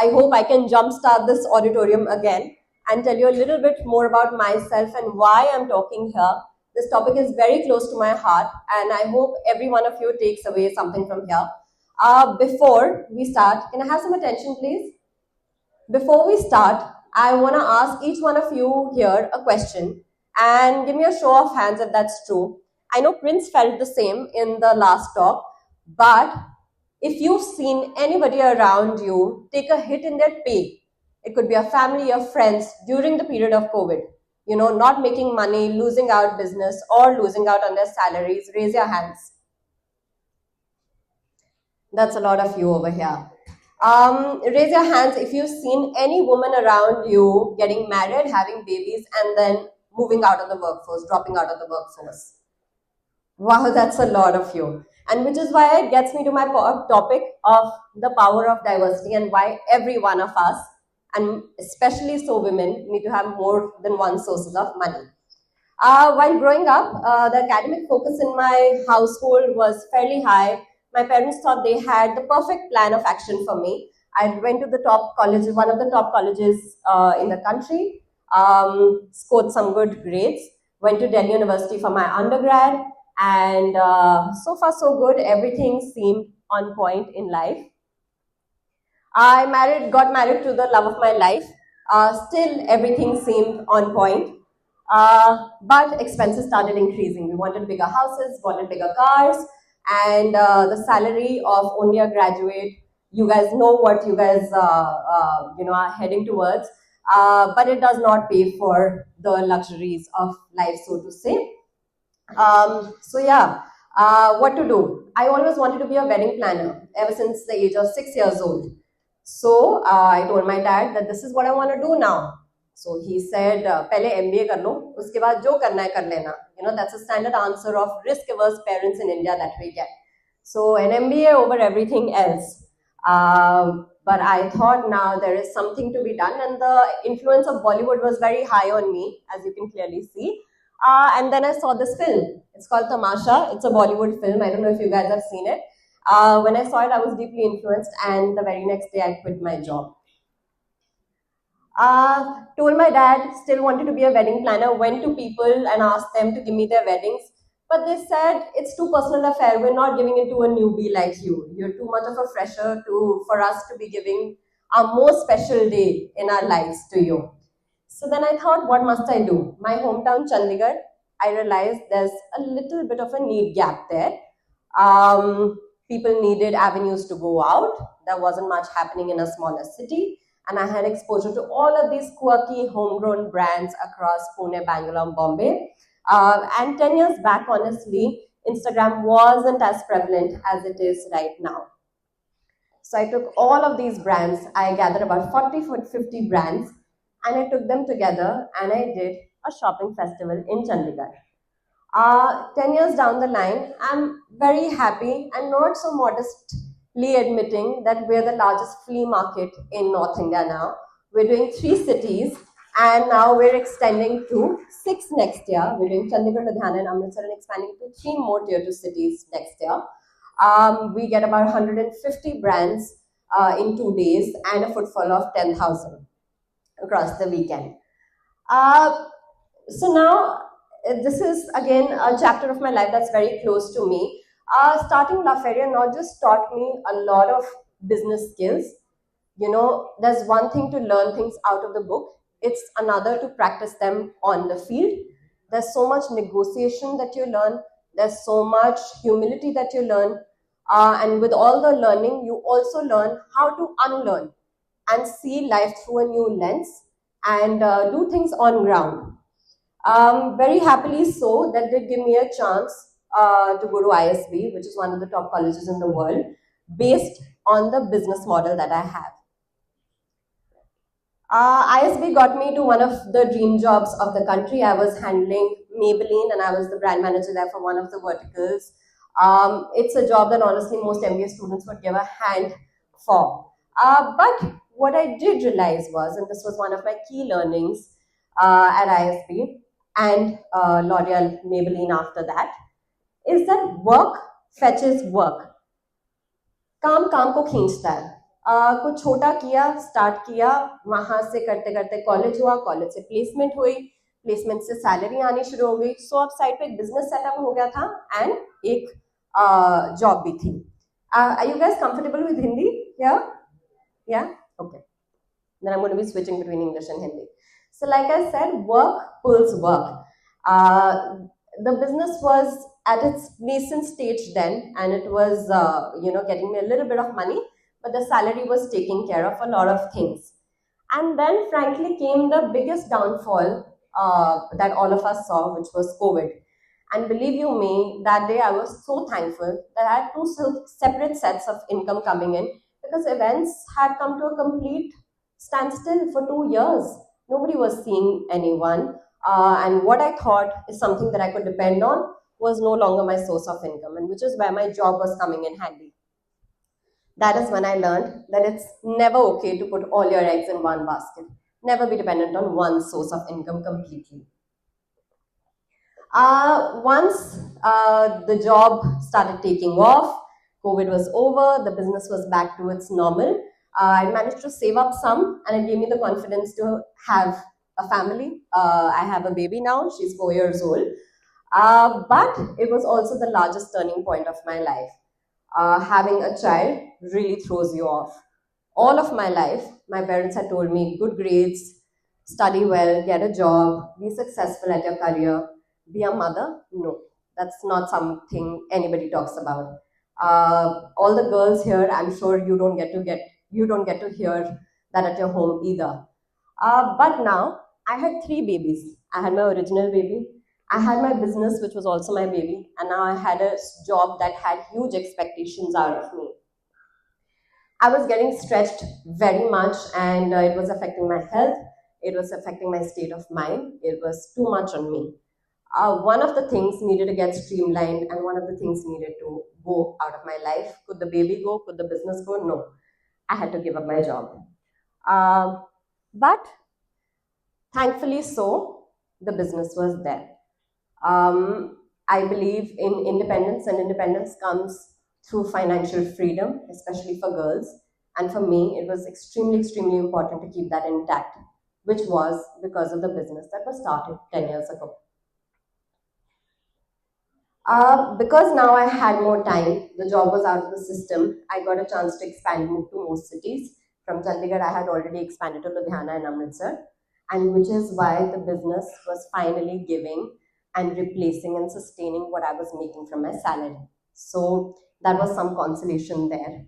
I hope I can jumpstart this auditorium again and tell you a little bit more about myself and why I'm talking here. This topic is very close to my heart, and I hope every one of you takes away something from here. Before we start, can I have some attention, please? Before we start, I want to ask each one of you here a question and give me a show of hands if that's true. I know Prince felt the same in the last talk, but if you've seen anybody around you take a hit in their pay, it could be a family or friends during the period of COVID, not making money, losing out business, or losing out on their salaries, raise your hands. That's a lot of you over here. Raise your hands if you've seen any woman around you getting married, having babies, and then moving out of the workforce, dropping out of the workforce. Wow, that's a lot of you. And which is why it gets me to my topic of the power of diversity and why every one of us, and especially so women, need to have more than one sources of money. While growing up, the academic focus in my household was fairly high. My parents thought they had the perfect plan of action for me. I went to the top college, one of the top colleges in the country, scored some good grades, went to Delhi University for my undergrad, and so far so good. Everything seemed on point in life. I got married to the love of my life. Still, everything seemed on point. But expenses started increasing. We wanted bigger houses, wanted bigger cars, and the salary of only a graduate, you guys know what you guys are heading towards, but it does not pay for the luxuries of life, so to say. What to do? I always wanted to be a wedding planner ever since the age of 6 years old. So I told my dad that this is what I want to do now. So he said, "Pehle MBA kar lo, uske baad jo karna hai kar lena." That's a standard answer of risk-averse parents in India that we get. So an MBA over everything else. But I thought now there is something to be done, and the influence of Bollywood was very high on me, as you can clearly see. And then I saw this film. It's called Tamasha. It's a Bollywood film. I don't know if you guys have seen it. When I saw it, I was deeply influenced, and the very next day I quit my job. Told my dad, still wanted to be a wedding planner, went to people and asked them to give me their weddings. But they said, it's too personal affair. We're not giving it to a newbie like you. You're too much of a fresher for us to be giving our most special day in our lives to you. So then I thought, what must I do? My hometown, Chandigarh, I realized there's a little bit of a need gap there. People needed avenues to go out. There wasn't much happening in a smaller city. And I had exposure to all of these quirky homegrown brands across Pune, Bangalore, and Bombay. And 10 years back, honestly, Instagram wasn't as prevalent as it is right now. So I took all of these brands. I gathered about 50 brands, and I took them together, and I did a shopping festival in Chandigarh. 10 years down the line, I'm very happy and not so modestly admitting that we're the largest flea market in North India now. We're doing 3 cities, and now we're extending to 6 next year. We're doing Chandigarh, Ludhiana, and Amritsar, and expanding to 3 more tier 2 cities next year. We get about 150 brands in 2 days and a footfall of 10,000 across the weekend. So now, this is again a chapter of my life that's very close to me. Starting La Feria not just taught me a lot of business skills. There's one thing to learn things out of the book. It's another to practice them on the field. There's so much negotiation that you learn. There's so much humility that you learn. And with all the learning, you also learn how to unlearn and see life through a new lens and do things on ground. Very happily so, that did give me a chance to go to ISB, which is one of the top colleges in the world, based on the business model that I have. ISB got me to one of the dream jobs of the country. I was handling Maybelline, and I was the brand manager there for one of the verticals. It's a job that honestly most MBA students would give a hand for. But what I did realize was, and this was one of my key learnings at ISB and L'Oreal Maybelline after that, is that work fetches work. काम काम को खींचता है. कुछ छोटा किया, start किया, वहां से करते करते कॉलेज हुआ, कॉलेज से प्लेसमेंट हुई, प्लेसमेंट से सैलरी आनी शुरू हो गई. सो अब साइड पे एक बिजनेस सेटअप हो गया था एंड एक जॉब भी थी. Are you guys comfortable with Hindi? Yeah? Okay. Then I'm going to be switching between English and Hindi. So like I said, work pulls work. The business was at its nascent stage then, and it was, getting me a little bit of money, but the salary was taking care of a lot of things. And then frankly came the biggest downfall that all of us saw, which was COVID. And believe you me, that day I was so thankful that I had two separate sets of income coming in, because events had come to a complete standstill for 2 years. Nobody was seeing anyone. And what I thought is something that I could depend on was no longer my source of income, and which is where my job was coming in handy. That is when I learned that it's never okay to put all your eggs in one basket. Never be dependent on one source of income completely. Once the job started taking off, COVID was over, the business was back to its normal. I managed to save up some, and it gave me the confidence to have a family. I have a baby now, she's 4 years old. But it was also the largest turning point of my life. Having a child really throws you off. All of my life, my parents had told me, good grades, study well, get a job, be successful at your career, be a mother. No, that's not something anybody talks about. All the girls here, I'm sure you don't get to hear that at your home either. But now I had 3 babies. I had my original baby, I had my business, which was also my baby, and now I had a job that had huge expectations out of me. I was getting stretched very much, and it was affecting my health, it was affecting my state of mind, it was too much on me. One of the things needed to get streamlined, and one of the things needed to go out of my life. Could the baby go? Could the business go? No. I had to give up my job. But thankfully so, the business was there. I believe in independence, and independence comes through financial freedom, especially for girls. And for me, it was extremely, extremely important to keep that intact, which was because of the business that was started 10 years ago. Because now I had more time, the job was out of the system, I got a chance to expand, move to more cities. From Chandigarh, I had already expanded to Ludhiana and Amritsar, and which is why the business was finally giving and replacing and sustaining what I was making from my salary. So that was some consolation there.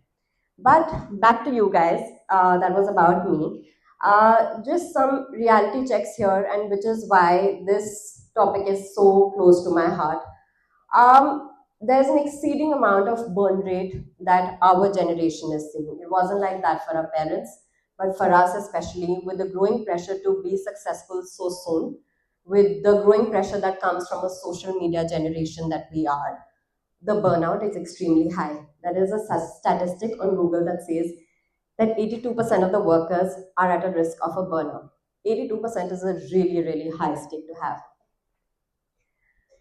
But back to you guys, that was about me. Just some reality checks here, and which is why this topic is so close to my heart. There's an exceeding amount of burn rate that our generation is seeing. It wasn't like that for our parents, but for us especially, with the growing pressure to be successful so soon, with the growing pressure that comes from a social media generation that we are, the burnout is extremely high. There is a statistic on Google that says that 82% of the workers are at a risk of a burnout. 82% is a really, really high stake to have.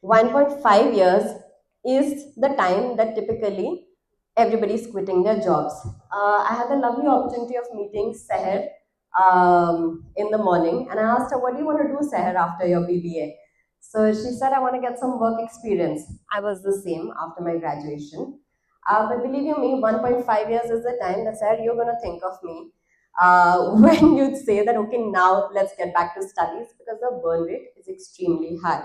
1.5 years is the time that typically everybody is quitting their jobs. I had the lovely opportunity of meeting Seher in the morning, and I asked her, what do you want to do, Seher, after your BBA? So she said, I want to get some work experience. I was the same after my graduation. But believe you me, 1.5 years is the time that, Seher, you're going to think of me when you say that, okay, now let's get back to studies, because the burn rate is extremely high.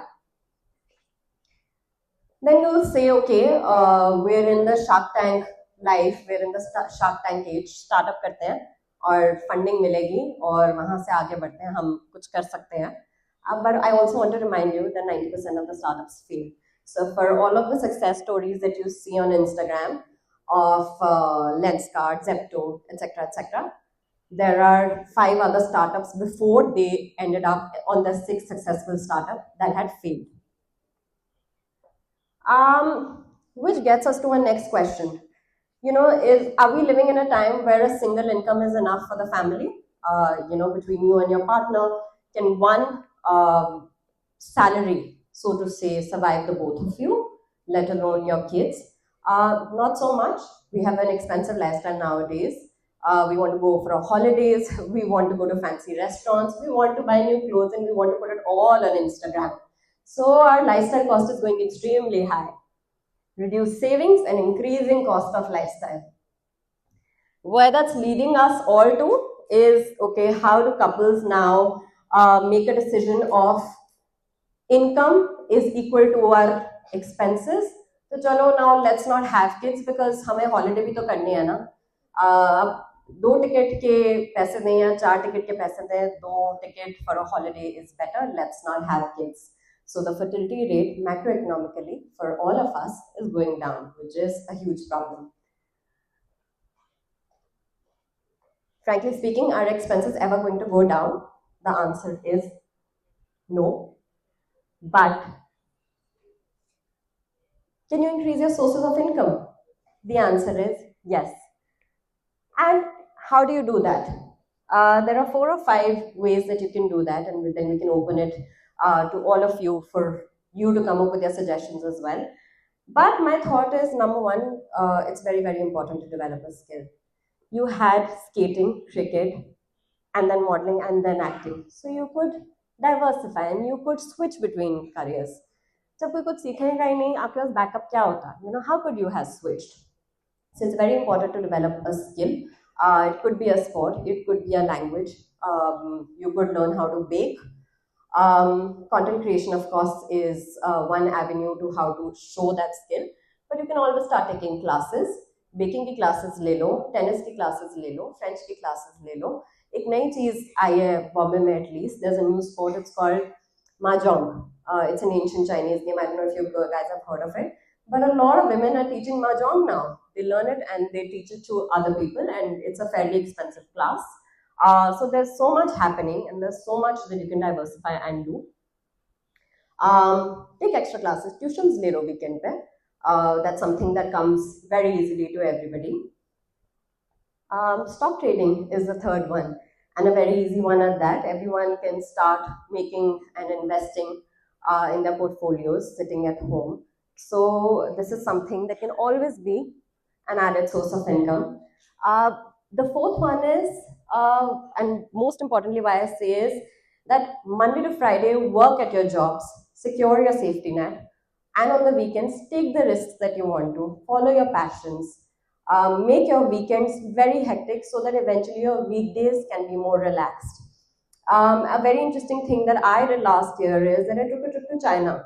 Then you'll say, okay, we're in the Shark Tank life, we're in the Shark Tank age, startup करते हैं और funding मिलेगी और वहाँ से आगे बढ़ते हैं, हम कुछ कर सकते हैं. But I also want to remind you that 90% of the startups fail. So for all of the success stories that you see on Instagram of Lenskart, Zepto, etc., there are 5 other startups before they ended up on the 6th successful startup that had failed. Which gets us to our next question. Are we living in a time where a single income is enough for the family? Between you and your partner, can one salary, so to say, survive the both of you, let alone your kids? Not so much. We have an expensive lifestyle nowadays. We want to go for holidays, we want to go to fancy restaurants, we want to buy new clothes, and we want to put it all on Instagram. So our lifestyle cost is going extremely high. Reduce savings and increasing cost of lifestyle. Where that's leading us all to is, okay, how do couples now make a decision of income is equal to our expenses? So chalo, now let's not have kids because हमें holiday भी तो करनी है ना. दो ticket के पैसे दें या चार टिकट के पैसे दें, दो ticket for a holiday is better. Let's not have kids. So the fertility rate macroeconomically for all of us is going down, which is a huge problem. Frankly speaking, are expenses ever going to go down? The answer is no. But can you increase your sources of income? The answer is yes. And how do you do that? There are 4 or 5 ways that you can do that, and then we can open it to all of you for you to come up with your suggestions as well. But my thought is, number one, it's very, very important to develop a skill. You had skating, cricket, and then modeling, and then acting. So you could diversify and you could switch between careers. जब कोई कुछ सीखेगा ही नहीं, आपके पास backup क्या होता? You know, how could you have switched? So it's very important to develop a skill. It could be a sport, it could be a language. You could learn how to bake. Content creation, of course, is one avenue to how to show that skill. But you can always start taking classes. Baking की classes ले लो, tennis की classes ले लो, French की classes ले लो. एक नई चीज आई है बॉम्बे में, at least there's a new sport, it's called mahjong. It's an ancient Chinese game. I don't know if you guys have heard of it, but a lot of women are teaching mahjong now. They learn it and they teach it to other people, and it's a fairly expensive class. So there's so much happening, and there's so much that you can diversify and do. Take extra classes, tuitions le lo weekend pe. That's something that comes very easily to everybody. Stock trading is the third one, and a very easy one at that. Everyone can start making and investing in their portfolios sitting at home. So this is something that can always be an added source of income. The fourth one is, and most importantly why I say is, that Monday to Friday, work at your jobs, secure your safety net, and on the weekends, take the risks that you want to, follow your passions, make your weekends very hectic so that eventually your weekdays can be more relaxed. A very interesting thing that I did last year is that I took a trip to China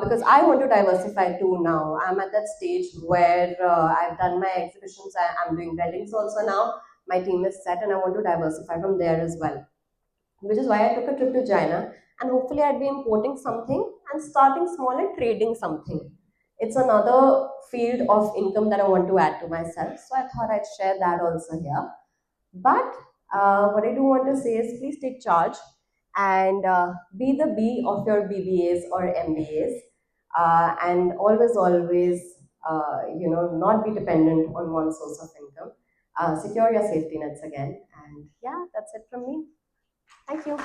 because I want to diversify too now. I'm at that stage where I've done my exhibitions, I'm doing weddings also now, my team is set, and I want to diversify from there as well. Which is why I took a trip to China, and hopefully I'd be importing something and starting small and trading something. It's another field of income that I want to add to myself, so I thought I'd share that also here. But what I do want to say is, please take charge and be the B of your BBAs or MBAs, and always, not be dependent on one source of income. Secure your safety nets again, and yeah, that's it from me. Thank you.